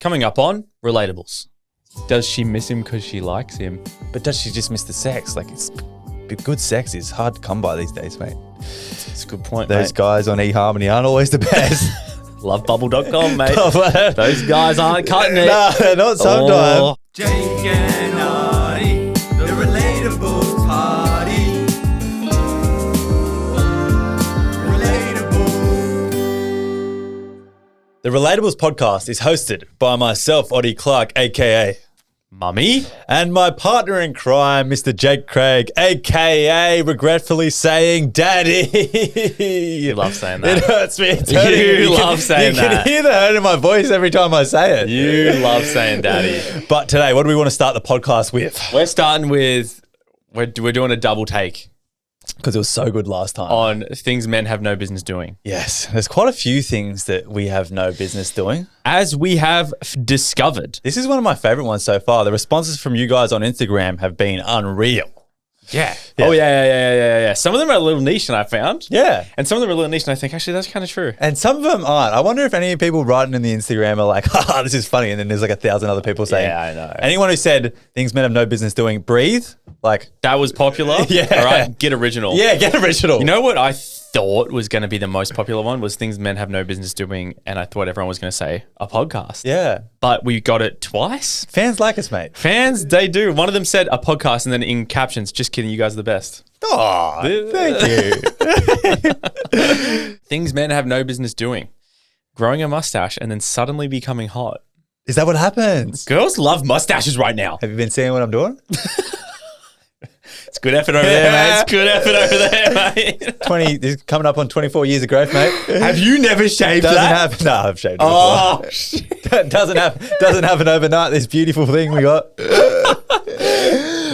Coming up on Relatables. Does she miss him because she likes him? But does she just miss the sex? Like, good sex is hard to come by these days, mate. That's a good point, Those guys on eHarmony aren't always the best. Lovebubble.com, mate. Those guys aren't cutting it. No, they're not sometimes. Oh. Jake and Artie, the Relatables party. The Relatables podcast is hosted by myself, Oddie Clark, a.k.a. Mummy? and my partner in crime, Mr. Jake Craig, a.k.a. regretfully saying Daddy. You love saying that. It hurts me. It's You hurting me. love saying You that. can hear the hurt in my voice every time I say it. You love saying daddy. But today, what do we want to start the podcast with? We're starting with, we're doing a double take Because it was so good last time. on things men have no business doing. Yes, there's quite a few things that we have no business doing. As we have discovered. This is one of my favorite ones so far. The responses from you guys on Instagram have been unreal. Yeah. Yeah. Oh, yeah. Some of them are a little niche, and I found. Yeah. And some of them are a little niche, and I think, actually, that's kind of true. And some of them aren't. I wonder if any people writing in the Instagram are like, haha, this is funny. And then there's like 1,000 other people saying, Yeah, I know. Anyone who said things men have no business doing, breathe. Like, That was popular. Yeah. All right, get original. yeah, get original. You know what I thought was going to be the most popular one was things men have no business doing, and I thought everyone was going to say a podcast. Yeah. But we got it twice. Fans like us, mate. Fans, they do. One of them said a podcast, and then in captions, just kidding, you guys are the best. Oh, thank you. Things men have no business doing. Growing a mustache and then suddenly becoming hot. Is that what happens? Girls love mustaches right now. Have you been seeing what I'm doing? It's good effort over there, mate. It's good effort over there, mate. This is coming up on 24 years of growth, mate. Have you never shaved Doesn't that? happen. No, I've shaved it Oh, before. shit. doesn't happen overnight. This beautiful thing we got.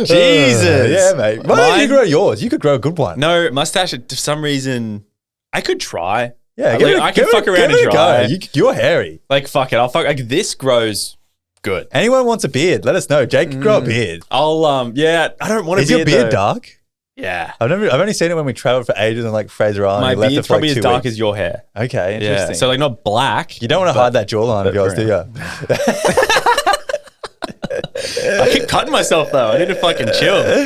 Jesus. Yeah, mate. Why don't you grow yours? You could grow a good one. No, mustache, for some reason, I could try. Yeah, I can fuck around and give it a try. go. You're hairy. Like, fuck it. I'll fuck. Like, this grows good. Anyone wants a beard? Let us know. Jake can grow a beard. I'll, yeah, I don't want a Is beard. your beard though. dark? Yeah. I've only seen it when we traveled for ages on like Fraser Island. My We left it beard's for, like, probably as 2 dark weeks. as your hair. Okay, interesting. Yeah. So, like, not black. you don't want to hide that jawline of yours, do you? I keep cutting myself, though. I need to fucking chill.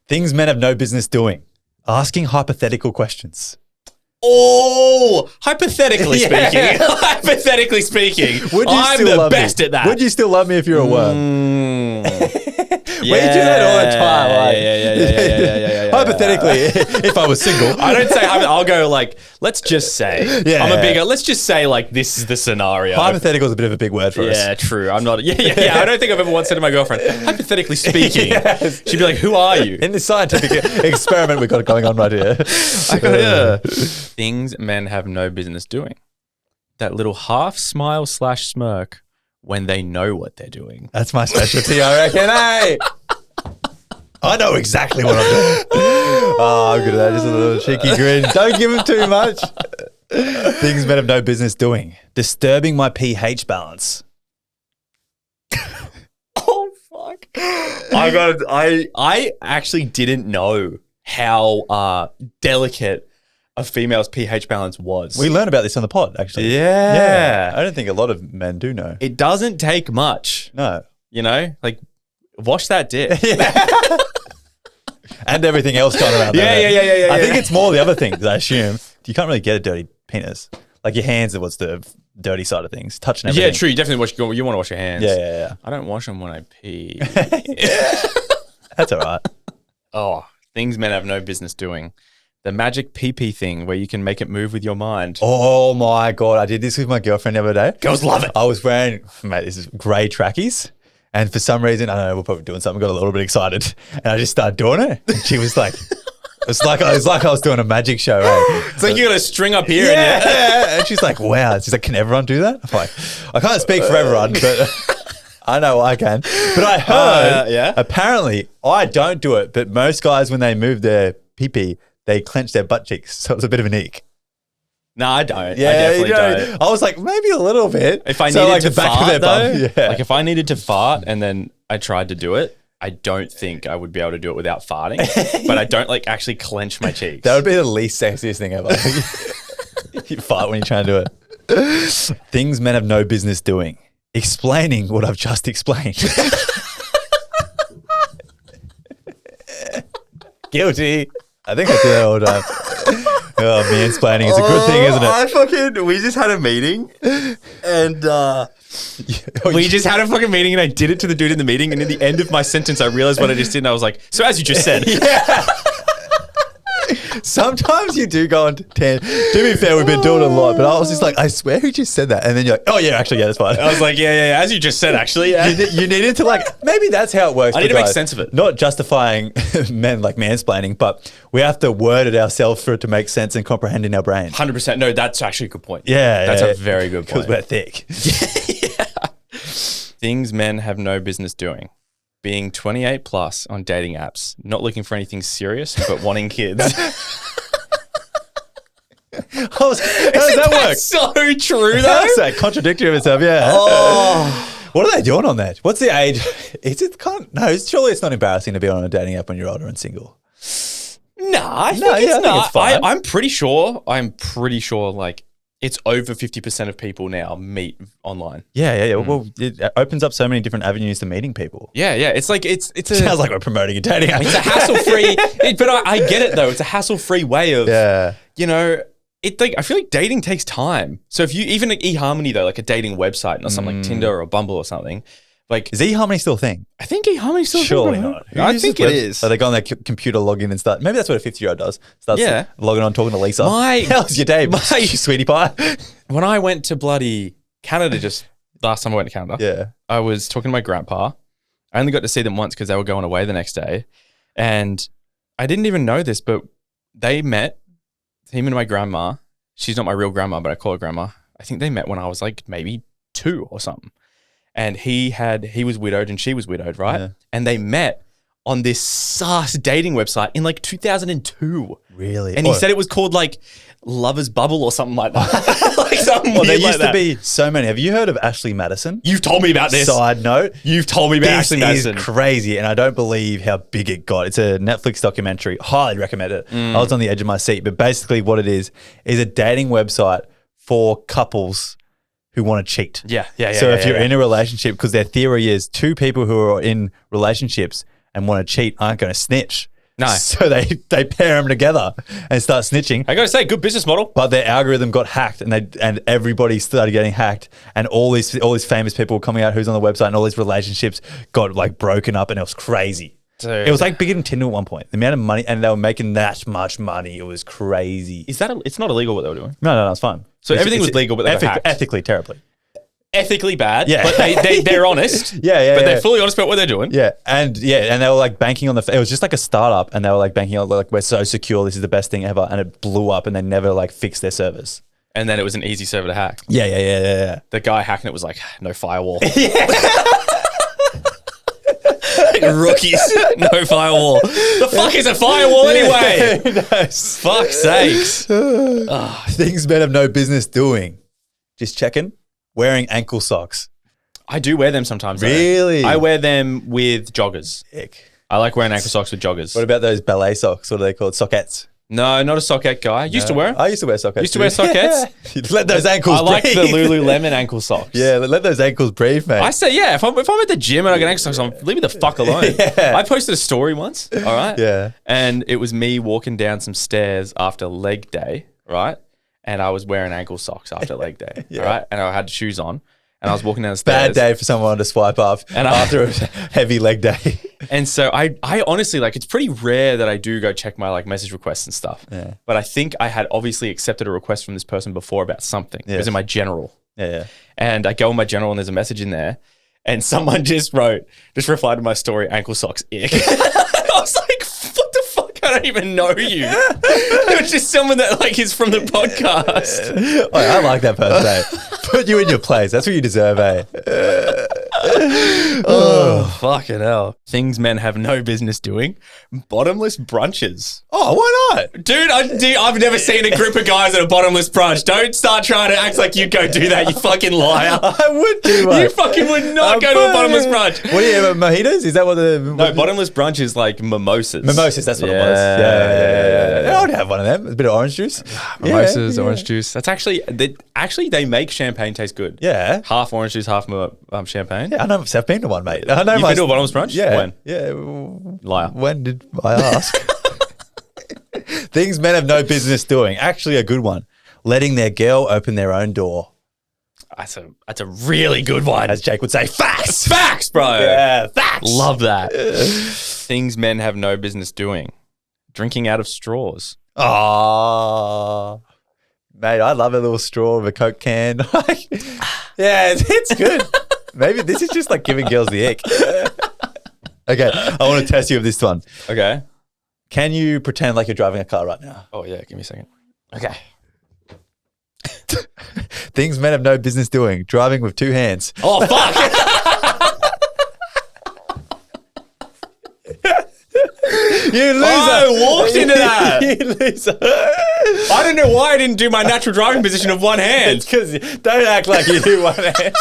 Things men have no business doing. Asking hypothetical questions. Oh, hypothetically Yeah. speaking. Hypothetically speaking. Would you I'm still the love best me? at that. Would you still love me if you were a worm? We do that all the time. Like, Yeah. hypothetically, if I was single. I don't say, I'll go like, let's just say. Yeah. I'm a bigger, let's just say like this is the scenario. Hypothetical is a bit of a big word for us. Yeah, true. I'm not, yeah. I don't think I've ever once said to my girlfriend, hypothetically speaking, Yes. she'd be like, who are you? In this scientific experiment we've got going on right here. Things men have no business doing. That little half smile / smirk when they know what they're doing. That's my specialty, I reckon. Hey! I know exactly what I'm doing. Oh, I'm good at that. Just a little cheeky grin. Don't give him too much. Things men have no business doing. Disturbing my pH balance. Oh fuck! I actually didn't know how delicate a female's pH balance was. We learned about this on the pod, actually. yeah. I don't think a lot of men do know. It doesn't take much, No. you know. Like, wash that dick. And everything else going around there. Yeah. I think it's more the other things, I assume. You can't really get a dirty penis. Like your hands are what's the dirty side of things. Touching everything. Yeah, true. You definitely wash. You want to wash your hands. Yeah. I don't wash them when I pee. That's all right. Oh, things men have no business doing. The magic pee-pee thing where you can make it move with your mind. Oh my God. I did this with my girlfriend the other day. Girls love it. I was wearing, mate, this is grey trackies. And for some reason, I don't know, we're probably doing something, got a little bit excited. And I just started doing it. And she was like, it was like I was doing a magic show, right? It's like you got a string up here. Yeah. And she's like, wow. She's like, can everyone do that? I'm like, I can't speak for everyone, but I know I can. But I heard, apparently, I don't do it, but most guys, when they move their pee-pee, they clench their butt cheeks. So it's a bit of an eek. No, I don't. Yeah, I definitely you know, don't. I was like, maybe a little bit. If I So, needed like, to the back of fart, their bum, though, yeah. like if I needed to fart and then I tried to do it, I don't think I would be able to do it without farting. But I don't like actually clench my cheeks. That would be the least sexiest thing ever. You fart when you're trying to do it. Things men have no business doing. explaining what I've just explained. Guilty. I think I do that all the time. Oh, mansplaining is a good thing, isn't it? We just had a meeting and We just had a fucking meeting and I did it to the dude in the meeting, and in the end of my sentence I realized what I just did and I was like, so as you just said. Yeah. Sometimes you do go on to be fair, we've been doing it a lot, but I was just like, I swear who just said that? And then you're like, oh yeah, actually, yeah, that's fine. I was like, yeah, as you just said, actually. Yeah. You needed to maybe that's how it works. I need to make guys. sense of it. Not justifying men like mansplaining, but we have to word it ourselves for it to make sense and comprehend in our brain. 100%. No, that's actually a good point. Yeah. That's a very good point. Because we're thick. Yeah. Things men have no business doing. Being 28 plus on dating apps, not looking for anything serious, but wanting kids. How does that work? So true, though. That's that contradictory of itself, yeah. Oh. What are they doing on that? What's the age? Is it surely it's not embarrassing to be on a dating app when you're older and single. Nah, I think it's fine. I'm pretty sure, like, it's over 50% of people now meet online. Yeah. Well, it opens up so many different avenues to meeting people. Yeah. It's like, it's a... Sounds like we're promoting a dating app. It's a hassle-free... but I get it, though. It's a hassle-free way of, you know... I feel like dating takes time. So if you, even like eHarmony though, like a dating website, not something like Tinder or Bumble or something, like... Is eHarmony still a thing? I think eHarmony's still a thing. Surely not. I think it is. So they go on their computer, log in and start... Maybe that's what a 50-year-old does. Starts logging on, talking to Lisa. How's your day, sweetie pie? When I went to bloody Canada last time I went to Canada, I was talking to my grandpa. I only got to see them once because they were going away the next day. And I didn't even know this, but they met... Him and my grandma, she's not my real grandma, but I call her grandma. I think they met when I was like maybe 2 or something. And he was widowed and she was widowed, right? Yeah. And they met on this sus dating website in like 2002. Really? And he said it was called like Lover's Bubble or something like that. Like something there weird used like to be so many. Have you heard of Ashley Madison? You've told me about this. Side note. You've told me about Ashley Madison. This is crazy, and I don't believe how big it got. It's a Netflix documentary. Highly recommend it. I was on the edge of my seat, but basically what it is a dating website for couples who want to cheat. Yeah. So if you're in a relationship, because their theory is 2 people who are in relationships and want to cheat aren't going to snitch. No. So they pair them together and start snitching. I got to say, good business model. But their algorithm got hacked, and everybody started getting hacked, and all these famous people were coming out who's on the website, and all these relationships got like broken up, and it was crazy. Dude. It was like bigger than Tinder at one point. The amount of money, and they were making that much money. It was crazy. Is that it's not illegal what they were doing? No, it's fine. So everything was legal, but they got hacked. Ethically terribly. Ethically bad, but they're honest. But they're fully honest about what they're doing. And they were like banking on it was just like a startup, and they were like banking on like, we're so secure, this is the best thing ever, and it blew up, and they never like fixed their servers. And then it was an easy server to hack. Yeah. The guy hacking it was like, no firewall. Rookies, no firewall. The fuck is a firewall anyway? Fuck's sakes. Things men have no business doing. Just checking. Wearing ankle socks. I do wear them sometimes. Really? I wear them with joggers. Ick. I like wearing ankle socks with joggers. What about those ballet socks? What are they called? Sockettes? No, not a sockette guy. Used to wear them. I used to wear sockettes. Used to wear sockettes. Let those ankles breathe. I like the Lululemon ankle socks. Yeah, let those ankles breathe, mate. I say, if I'm at the gym and I get ankle socks on, leave me the fuck alone. I posted a story once, all right? Yeah. And it was me walking down some stairs after leg day, right? And I was wearing ankle socks after leg day, all right? And I had shoes on. And I was walking down the stairs. Bad day for someone to swipe up after a heavy leg day. And so I honestly, like, it's pretty rare that I do go check my like message requests and stuff. Yeah. But I think I had obviously accepted a request from this person before about something. It was in my general. Yeah. And I go in my general and there's a message in there. And someone just replied to my story, ankle socks, ick. I was like, what the fuck? I don't even know you. It was just someone that like is from the podcast. I like that person, eh? Put you in your place. That's what you deserve, eh? Oh, fucking hell. Things men have no business doing. Bottomless brunches. Oh, why not? Dude, I've never seen a group of guys at a bottomless brunch. Don't start trying to act like you go do that, you fucking liar. I would do it. You fucking would not go to a bottomless brunch. What do you have, mojitos? Is that what the... No, bottomless brunch is like mimosas. Mimosas, that's what it was. Yeah. I would have one of them. A bit of orange juice. Mimosas, orange juice. That's actually they make champagne taste good. Yeah. Half orange juice, half champagne. Yeah, I know. I've been to one, mate. I know. You've been to a bottomless brunch? Yeah. When? Yeah. Liar. When did I ask? Things men have no business doing. Actually, a good one. Letting their girl open their own door. That's a really good one. As Jake would say, facts. Facts, bro. Yeah, facts. Love that. Things men have no business doing. Drinking out of straws. Oh, mate, I love a little straw of a Coke can. Yeah, it's good. Maybe this is just like giving girls the ick. Okay, I want to test you with this one. Okay. Can you pretend like you're driving a car right now? Oh, yeah. Give me a second. Okay. Things men have no business doing. Driving with two hands. Oh, fuck. You loser. I walked into that. You loser. I don't know why I didn't do my natural driving position of one hand. It's because don't act like you do one hand.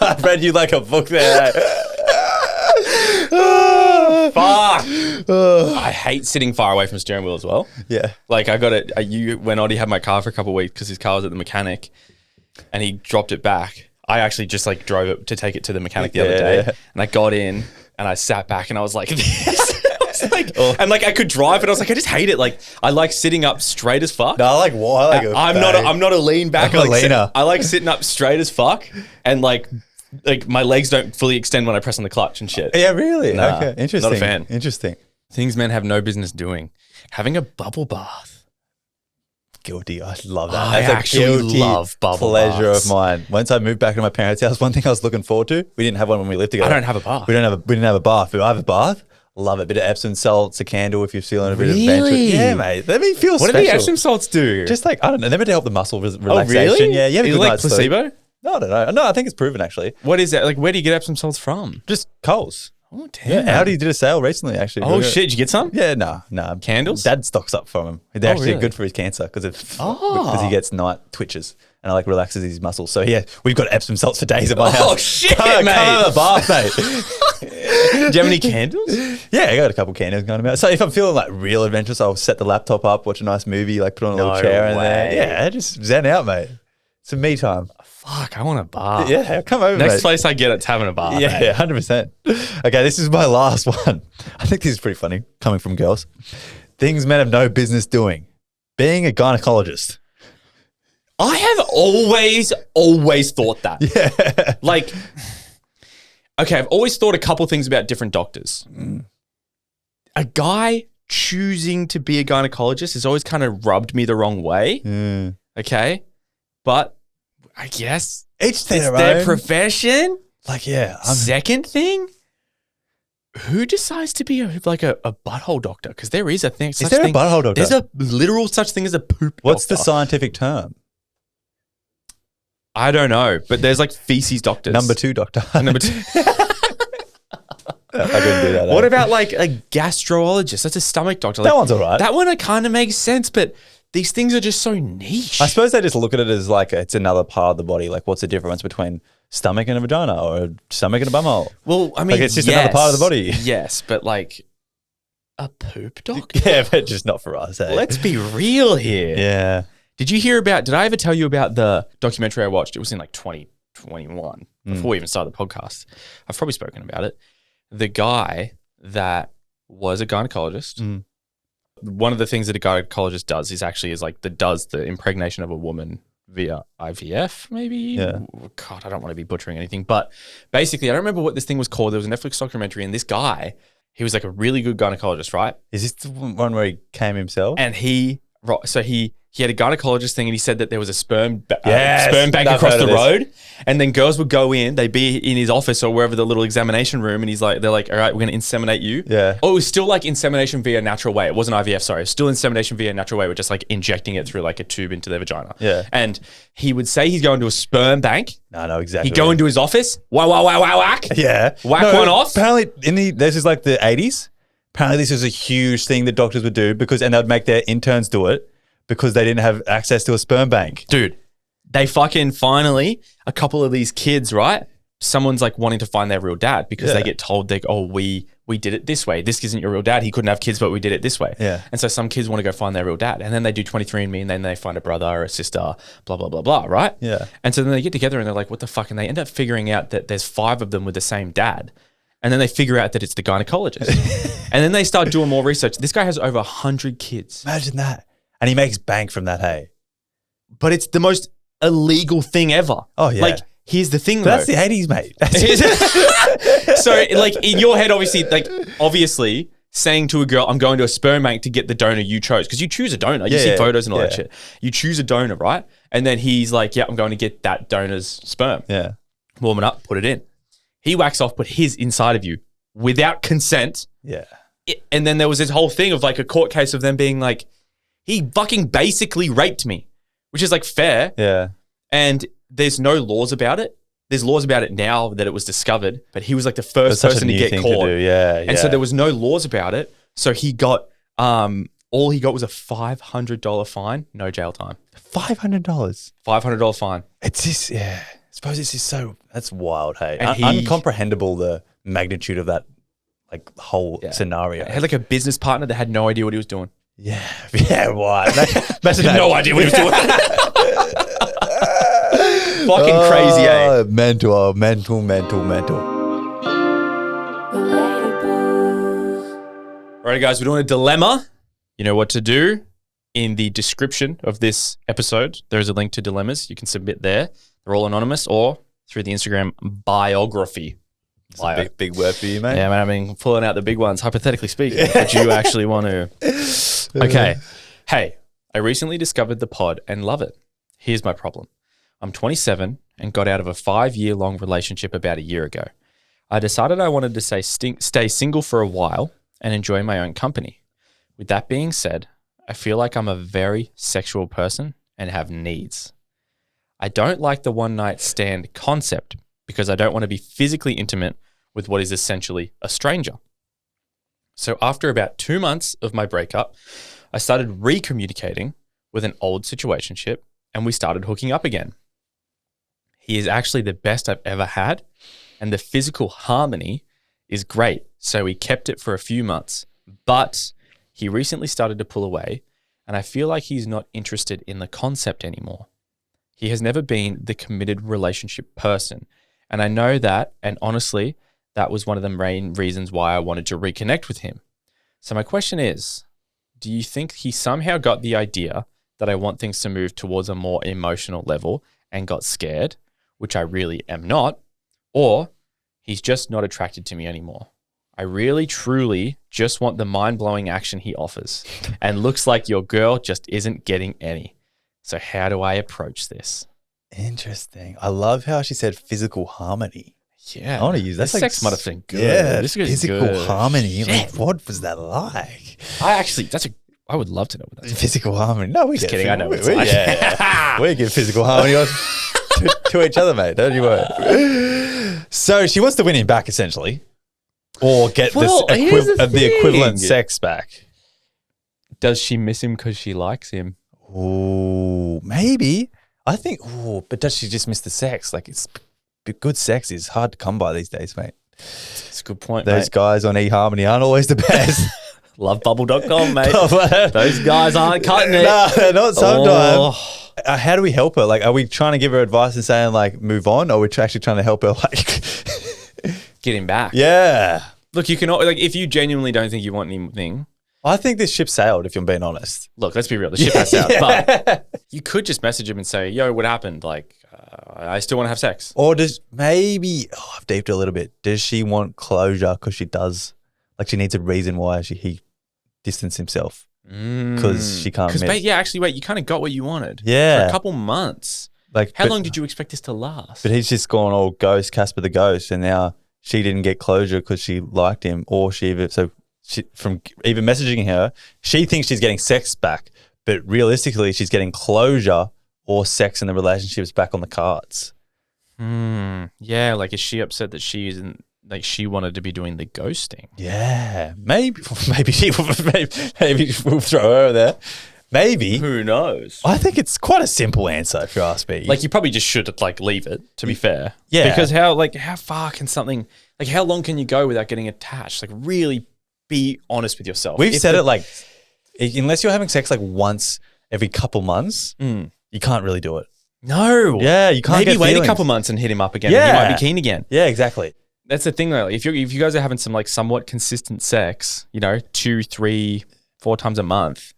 I read you like a book there. Fuck. I hate sitting far away from the steering wheel as well. Yeah. Like I got it. When Oddie had my car for a couple of weeks because his car was at the mechanic, and he dropped it back. I actually just like drove it to take it to the mechanic the other day, and I got in and I sat back and I was like this. And like I could drive, but I was like, I just hate it. Like I like sitting up straight as fuck. No, I like what? I like I'm not a lean back. I'm a leaner. I like sitting up straight as fuck, and like my legs don't fully extend when I press on the clutch and shit. Yeah, really? Nah, okay, interesting. Not a fan. Interesting. Things men have no business doing. Having a bubble bath. Guilty. I love that. I That's actually a guilty love bubble pleasure baths. of mine. Once I moved back to my parents' house, one thing I was looking forward to, we didn't have one when we lived together. I don't have a bath. We didn't have a bath, but I have a bath. Love it. Bit of Epsom salts, a candle if you're feeling a bit of adventure. Really? Yeah, mate. Let me feel What special. do the Epsom salts do? Just like, I don't know. They're meant to help the muscle relaxation. Oh, really? Yeah, you have a Is good it like night's sleep. placebo? No, I don't know. No, I think it's proven actually. What is that? Like, where do you get Epsom salts from? Just Coles. Oh, damn. Yeah, Audi did a sale recently actually. Oh, shit. Did you get some? Yeah, no. Candles? Dad stocks up from him. They're actually really? good for his cancer because he gets night twitches and it like relaxes his muscles. So yeah, we've got Epsom salts for days at my house. Oh, shit, Come mate. have a bath, mate. Do you have any candles? Yeah, I got a couple candles going about. So if I'm feeling like real adventurous, I'll set the laptop up, watch a nice movie, like put on a little chair in there. Yeah, just zen out, mate. It's me time. Fuck, I want a bath. Yeah, come over, Next mate. place I get, it's having a bath. Yeah, mate. 100%. Okay, this is my last one. I think this is pretty funny coming from girls. Things men have no business doing. Being a gynecologist. I have always thought that. Yeah. Like, okay, I've always thought a couple things about different doctors. A guy choosing to be a gynecologist has always kind of rubbed me the wrong way. Okay. But I guess Each it's their their own. profession. Like, yeah. Second thing, who decides to be a butthole doctor? Because there is a thing. Is there a butthole doctor? There's a literal such thing as a poop What's the doctor. scientific term? I don't know, but there's like feces doctors. Number 2 doctor. Number 2. I couldn't do that. What about like a gastrologist? That's a stomach doctor. Like, That one's all right. That one it kind of makes sense, but these things are just so niche. I suppose they just look at it as like it's another part of the body. Like, what's the difference between stomach and a vagina or a stomach and a bumhole? Well, I mean, Like, it's just another part of the body. Yes, but like a poop doctor. Yeah, but just not for us. Eh? Let's be real here. Yeah. Did I ever tell you about the documentary I watched? It was in like 2021 before we even started the podcast. I've probably spoken about it. The guy that was a gynecologist. One of the things that a gynecologist does is the impregnation of a woman via IVF, maybe. Yeah. God, I don't want to be butchering anything, but basically, I don't remember what this thing was called. There was a Netflix documentary, and this guy, he was like a really good gynecologist, right? Is this the one where he came himself? And he he had a gynecologist thing, and he said that there was a sperm bank I've across heard the of this. road, and then girls would go in, they'd be in his office or wherever the little examination room, and they're like, all right, we're going to inseminate you. Yeah. Oh, it was still like insemination via natural way. It wasn't IVF, sorry. It was still insemination via natural way. We're just like injecting it through like a tube into their vagina. Yeah. And he would say he's going to a sperm bank. No, exactly. He'd go into his office, whack. Yeah. Whack one off. Apparently, this is like the 80s. Apparently, this is a huge thing that doctors would do and they'd make their interns do it because they didn't have access to a sperm bank. Dude, they fucking finally, a couple of these kids, right? Someone's like wanting to find their real dad because they get told, we did it this way. This isn't your real dad. He couldn't have kids, but we did it this way. Yeah. And so some kids want to go find their real dad. And then they do 23andMe and then they find a brother or a sister, blah, blah, blah, blah, right? Yeah. And so then they get together and they're like, what the fuck? And they end up figuring out that there's 5 of them with the same dad. And then they figure out that it's the gynecologist. And then they start doing more research. This guy has over 100 kids. Imagine that. And he makes bank from that, hey? But it's the most illegal thing ever. Oh, yeah. Like, here's the thing, But though. that's the 80s, mate. So, like, in your head, obviously, saying to a girl, I'm going to a sperm bank to get the donor you chose. Because you choose a donor. You see photos and all that shit. You choose a donor, right? And then he's like, yeah, I'm going to get that donor's sperm. Yeah. Warm it up, put it in. He whacks off, put his inside of you without consent. Yeah. And then there was this whole thing of like a court case of them being like, he fucking basically raped me, which is like fair. Yeah. And there's no laws about it. There's laws about it now that it was discovered, but he was like the first person to get caught. And so there was no laws about it. So he got, all he got was a $500 fine, no jail time. $500. $500 fine. It's just, yeah. I suppose it's just that's wild, hey. And Uncomprehendable, the magnitude of that, like, whole scenario. He had like a business partner that had no idea what he was doing. Yeah. Yeah, why? Imagine that. No idea what he was doing. Fucking crazy, eh? Mental. Alright, guys, we're doing a dilemma. You know what to do. In the description of this episode, there is a link to dilemmas. You can submit there. They're all anonymous or through the Instagram biography. It's a big word for you, mate. Yeah, man, I mean, pulling out the big ones, hypothetically speaking, but you actually want to. Okay. Hey, I recently discovered the pod and love it. Here's my problem. I'm 27 and got out of a 5-year-long relationship about a year ago. I decided I wanted to stay single for a while and enjoy my own company. With that being said, I feel like I'm a very sexual person and have needs. I don't like the one-night stand concept because I don't want to be physically intimate with what is essentially a stranger. So after about 2 months of my breakup, I started recommunicating with an old situationship and we started hooking up again. He is actually the best I've ever had and the physical harmony is great. So we kept it for a few months, but he recently started to pull away and I feel like he's not interested in the concept anymore. He has never been the committed relationship person. And I know that, and honestly, that was one of the main reasons why I wanted to reconnect with him. So my question is, do you think he somehow got the idea that I want things to move towards a more emotional level and got scared, which I really am not, or he's just not attracted to me anymore? I really, truly just want the mind-blowing action he offers. And looks like your girl just isn't getting any. So how do I approach this? Interesting. I love how she said physical harmony. Yeah. I want to use that. This sex might have been good. Yeah, This is physical good. harmony. Yeah. Like, what was that like? I would love to know what that's Physical harmony. No, we Just get kidding, I know what it's we, like. Yeah. We give physical harmony to each other, mate. Don't you worry. So she wants to win him back, essentially. Or get here's the equivalent thing. sex back. Does she miss him because she likes him? Ooh, maybe. I think, but does she just miss the sex? Like, good sex is hard to come by these days, mate. It's a good point, Those mate. guys on eHarmony aren't always the best. Lovebubble.com, mate. Those guys aren't cutting it. No, they're not sometimes. Oh. How do we help her? Like, are we trying to give her advice and saying, like, move on? Or are we actually trying to help her, like... Get him back. Yeah. Look, you can, like, if you genuinely don't think you want anything, I think this ship sailed, if you're being honest. look, let's be real. The ship has out. But you could just message him and say, yo, what happened? Like, I still want to have sex. Or does maybe, I've deeped a little bit. Does she want closure because she does, like, she needs a reason why he distanced himself? because she can't. Actually, wait, you kind of got what you wanted. Yeah, for a couple months. Like, how long did you expect this to last? But he's just gone all ghost, Casper the Ghost, and now she didn't get closure because she liked him, or from even messaging her, she thinks she's getting sex back, but realistically, she's getting closure or sex in the relationship's back on the cards. Yeah, like, is she upset that she isn't, like, she wanted to be doing the ghosting? Yeah, maybe we'll throw her there. Maybe. Who knows? I think it's quite a simple answer if you ask me. Like, you probably just should, like, leave it, to be fair. Yeah. Because how far can something, like, how long can you go without getting attached? Like, really be honest with yourself. We've said it, like, unless you're having sex, like, once every couple months, you can't really do it. No. Yeah, you can't Maybe get wait feelings. a couple months and hit him up again. Yeah. And you might be keen again. Yeah, exactly. That's the thing, though. If you guys are having some, like, somewhat consistent sex, 2, 3, 4 times a month.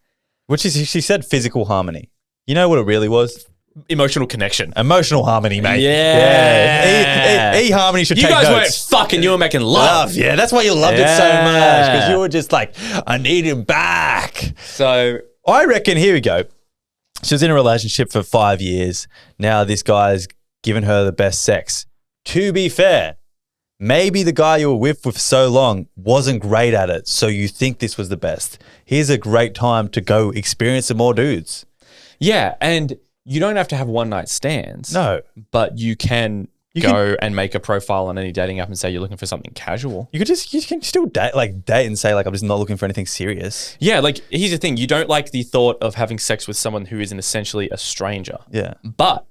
Which is, she said physical harmony. You know what it really was? Emotional connection. Emotional harmony, mate. Yeah. E-harmony should take notes. You guys weren't fucking, you were making love. Yeah, that's why you loved it so much. Because you were just like, I need him back. So I reckon, here we go. She was in a relationship for 5 years. Now this guy's given her the best sex. To be fair, maybe the guy you were with for so long wasn't great at it, so you think this was the best. Here's a great time to go experience some more dudes. Yeah, and you don't have to have one night stands. No. But you can go and make a profile on any dating app and say you're looking for something casual. You can still date and say, like, I'm just not looking for anything serious. Yeah, like, here's the thing. You don't like the thought of having sex with someone who is essentially a stranger. Yeah. But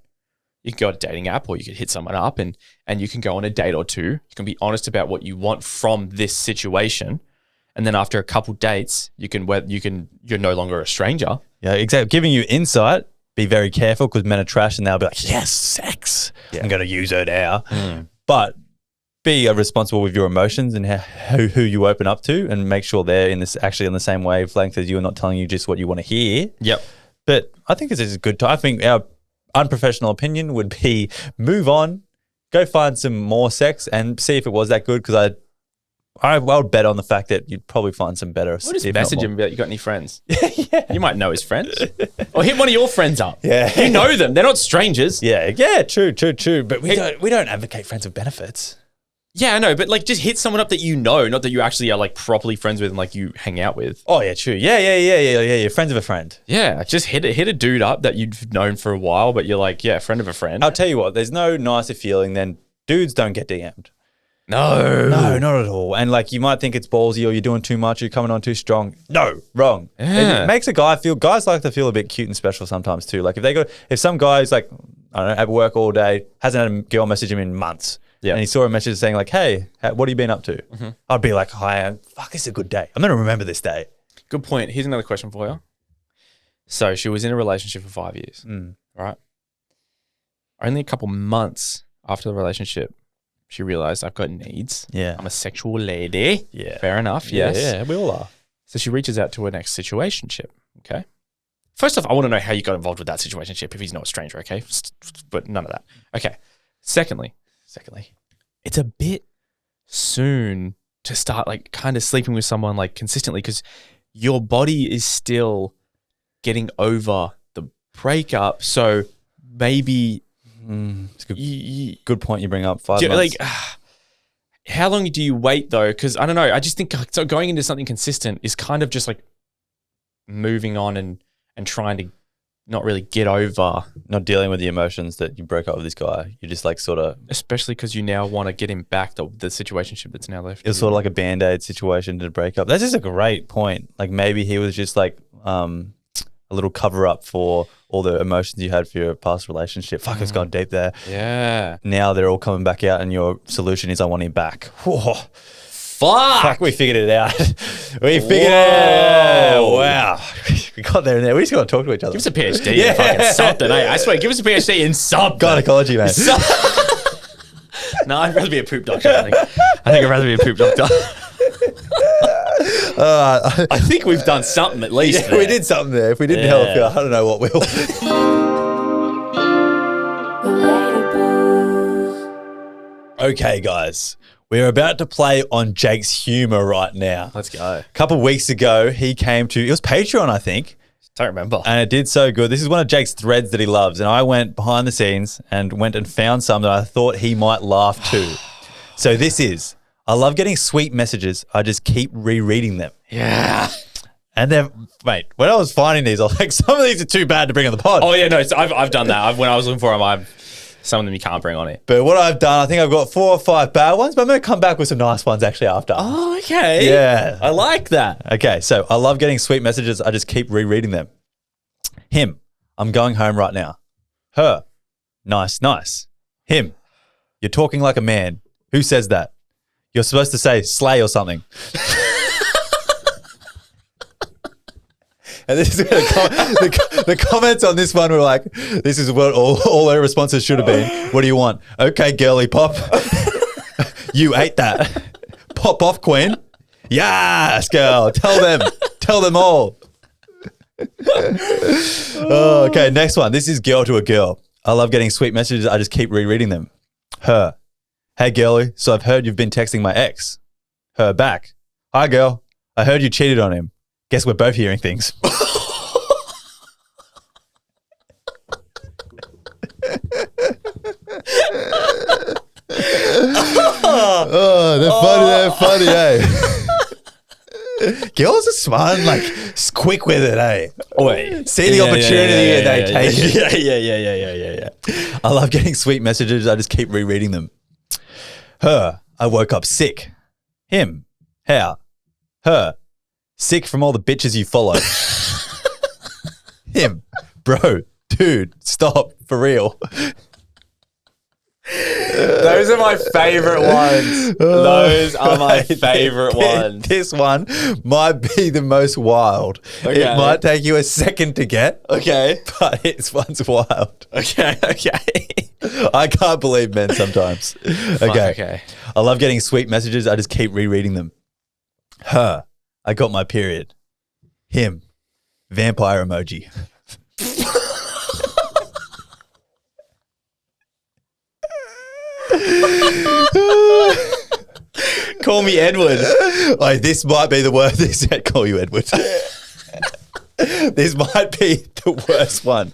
you can go to a dating app, or you could hit someone up and you can go on a date or two. You can be honest about what you want from this situation. And then after a couple dates, you're no longer a stranger. Yeah, exactly. Giving you insight, be very careful because men are trash and they'll be like, yes, sex. Yeah. I'm going to use her now. But be responsible with your emotions and who you open up to, and make sure they're actually on the same wavelength as you and not telling you just what you want to hear. Yep. But I think this is a good time. I think our unprofessional opinion would be move on, go find some more sex and see if it was that good, because I would bet on the fact that you'd probably find some better. We'll just message him about, you got any friends? Yeah. You might know his friends. Or hit one of your friends up. Yeah. You know them. They're not strangers. Yeah, true. But we don't advocate friends with benefits. Yeah, I know, but like, just hit someone up that you know, not that you actually are like properly friends with and like you hang out with. Oh yeah, true. Yeah. Friends of a friend. Yeah, just hit a dude up that you've known for a while, but you're like, yeah, friend of a friend. I'll tell you what, there's no nicer feeling than dudes don't get DM'd. No, not at all. And like, you might think it's ballsy or you're doing too much, you're coming on too strong. No, wrong. Yeah. It makes guys like to feel a bit cute and special sometimes too. Like if some guy's like, I don't know, at work all day, hasn't had a girl message him in months. Yeah. And he saw a message saying like, hey, what have you been up to? Mm-hmm. I'd be like, hi, fuck, this is a good day. I'm going to remember this day. Good point. Here's another question for you. So she was in a relationship for 5 years, right? Only a couple months after the relationship, she realized, I've got needs. Yeah. I'm a sexual lady. Yeah. Fair enough. Yes. Yeah, we all are. So she reaches out to her next situationship. Okay. First off, I want to know how you got involved with that situationship if he's not a stranger. Okay. But none of that. Okay. Secondly, it's a bit soon to start like kind of sleeping with someone like consistently, because your body is still getting over the breakup. So maybe it's a good point you bring up. 5 months. Like, how long do you wait though? Because I don't know. I just think so going into something consistent is kind of just like moving on and trying to not really get over. Not dealing with the emotions that you broke up with this guy. You're just like sort of... Especially because you now want to get him back, the situationship that's now left. It's sort of like a Band-Aid situation to break up. That's just a great point. Like maybe he was just like a little cover-up for all the emotions you had for your past relationship. Fuck, it's gone deep there. Yeah. Now they're all coming back out and your solution is I want him back. Whoa. Fuck, we figured it out. We figured it out. Wow. We got there and there. We just got to talk to each other. Give us a PhD in fucking something, eh? I swear, give us a PhD in something. Gynecology, man. No, I'd rather be a poop doctor, I think. I'd rather be a poop doctor. I think we've done something at least. Yeah, we did something there. If we didn't help you, I don't know what will. Okay, guys. We're about to play on Jake's humor right now. Let's go. A couple of weeks ago, he came to, it was Patreon, I think. Don't remember. And it did so good. This is one of Jake's threads that he loves. And I went behind the scenes and went and found some that I thought he might laugh too. So this is, I love getting sweet messages. I just keep rereading them. Yeah. And then, mate, when I was finding these, I was like, some of these are too bad to bring on the pod. Oh, yeah, no, so I've done that. When I was looking for them, some of them you can't bring on it. But what I've done, I think I've got 4 or 5 bad ones, but I'm going to come back with some nice ones actually after. Oh, okay. Yeah. I like that. Okay, so I love getting sweet messages. I just keep rereading them. Him, I'm going home right now. Her, nice, nice. Him, you're talking like a man. Who says that? You're supposed to say slay or something. And this is the comments on this one were like, this is what all their responses should have been. What do you want? Okay, girly pop. You ate that. Pop off, queen. Yes, girl. Tell them all. Oh, okay, next one. This is girl to a girl. I love getting sweet messages. I just keep rereading them. Her. Hey, girlie. So I've heard you've been texting my ex. Her back. Hi, girl. I heard you cheated on him. Guess we're both hearing things. Oh, they're funny, eh? Girls are smart and like quick with it, eh? Wait. See the opportunity and they take it. Yeah. I love getting sweet messages. I just keep rereading them. Her, I woke up sick. Him, how? Her, sick from all the bitches you follow. Him, bro, dude, stop, for real. Those are my favorite ones. Those are my favorite ones. This one might be the most wild. Okay. It might take you a second to get. Okay. But this one's wild. Okay. I can't believe men sometimes. Okay. I love getting sweet messages. I just keep rereading them. Her, I got my period. Him, vampire emoji. Call me Edward. Like, this might be the worst. Call you Edward. This might be the worst one.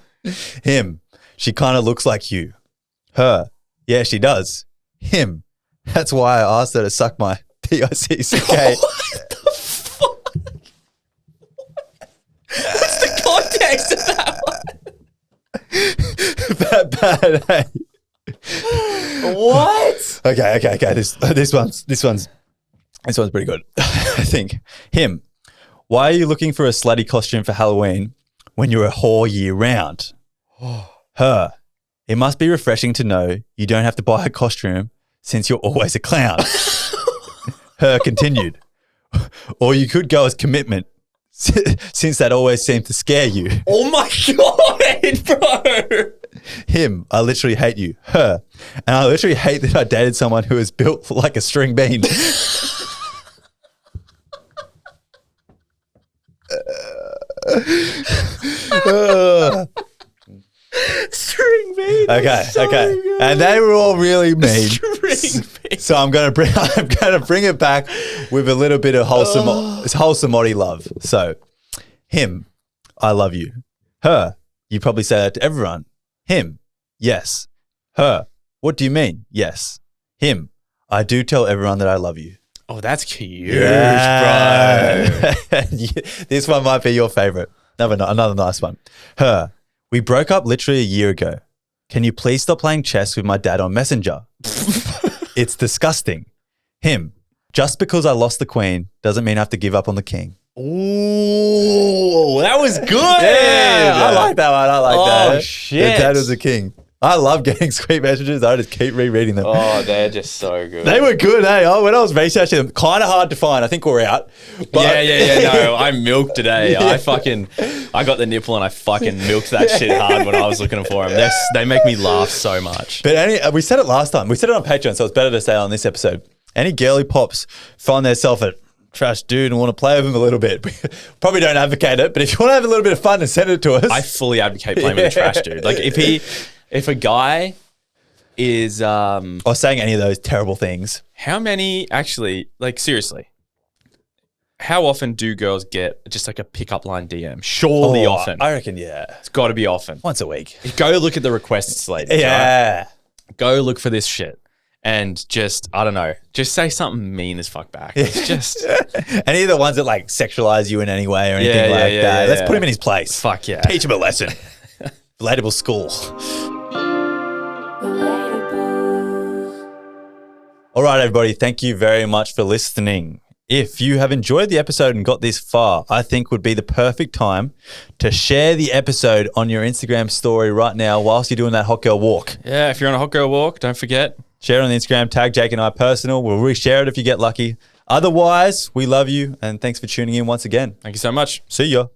Him, she kind of looks like you. Her, yeah, she does. Him, that's why I asked her to suck my P-I-C-C-K. What the fuck? What's the context of that one? Bad, hey. What? Okay. This one's pretty good. I think. Him, why are you looking for a slutty costume for Halloween when you're a whore year round? Her, it must be refreshing to know you don't have to buy a costume since you're always a clown. Her continued, or you could go as commitment since that always seemed to scare you. Oh my God, bro. Him, I literally hate you. Her, and I literally hate that I dated someone who is built like a string bean. String bean. Okay. Good. And they were all really mean. String bean. So I'm gonna bring it back with a little bit of wholesome Oddie love. So, him, I love you. Her, you probably say that to everyone. Him, yes. Her, what do you mean? Yes. Him, I do tell everyone that I love you. Oh, that's cute, Yeah. Bro. This one might be your favorite. Another nice one. Her, we broke up literally a year ago. Can you please stop playing chess with my dad on Messenger? It's disgusting. Him, just because I lost the queen doesn't mean I have to give up on the king. Ooh, that was good. Yeah, I like that one. I like that. Oh, shit. The dad was the king. I love getting sweet messages. I just keep rereading them. Oh, they're just so good. They were good, hey? When I was researching them, kind of hard to find. I think we're out. But Yeah. No, I milked today. I got the nipple and I fucking milked that shit hard when I was looking for them. They make me laugh so much. But we said it last time. We said it on Patreon, so it's better to say it on this episode. Any girly pops find themselves a trash dude and want to play with him a little bit. Probably don't advocate it, but if you want to have a little bit of fun and send it to us. I fully advocate playing with a trash dude. Like if a guy is or saying any of those terrible things. how many actually, like seriously, how often do girls get just like a pickup line DM? Surely often. I reckon, yeah. It's got to be often. Once a week. Go look at the requests, ladies. Yeah. Right? Go look for this shit. And just, I don't know, just say something mean as fuck back. It's just... Any of the ones that like sexualize you in any way or anything like that. Let's put him in his place. Fuck yeah. Teach him a lesson. Relatable school. All right, everybody. Thank you very much for listening. If you have enjoyed the episode and got this far, I think would be the perfect time to share the episode on your Instagram story right now whilst you're doing that hot girl walk. Yeah, if you're on a hot girl walk, don't forget. Share it on the Instagram, tag Jake and I personal. We'll reshare it if you get lucky. Otherwise, we love you and thanks for tuning in once again. Thank you so much. See ya.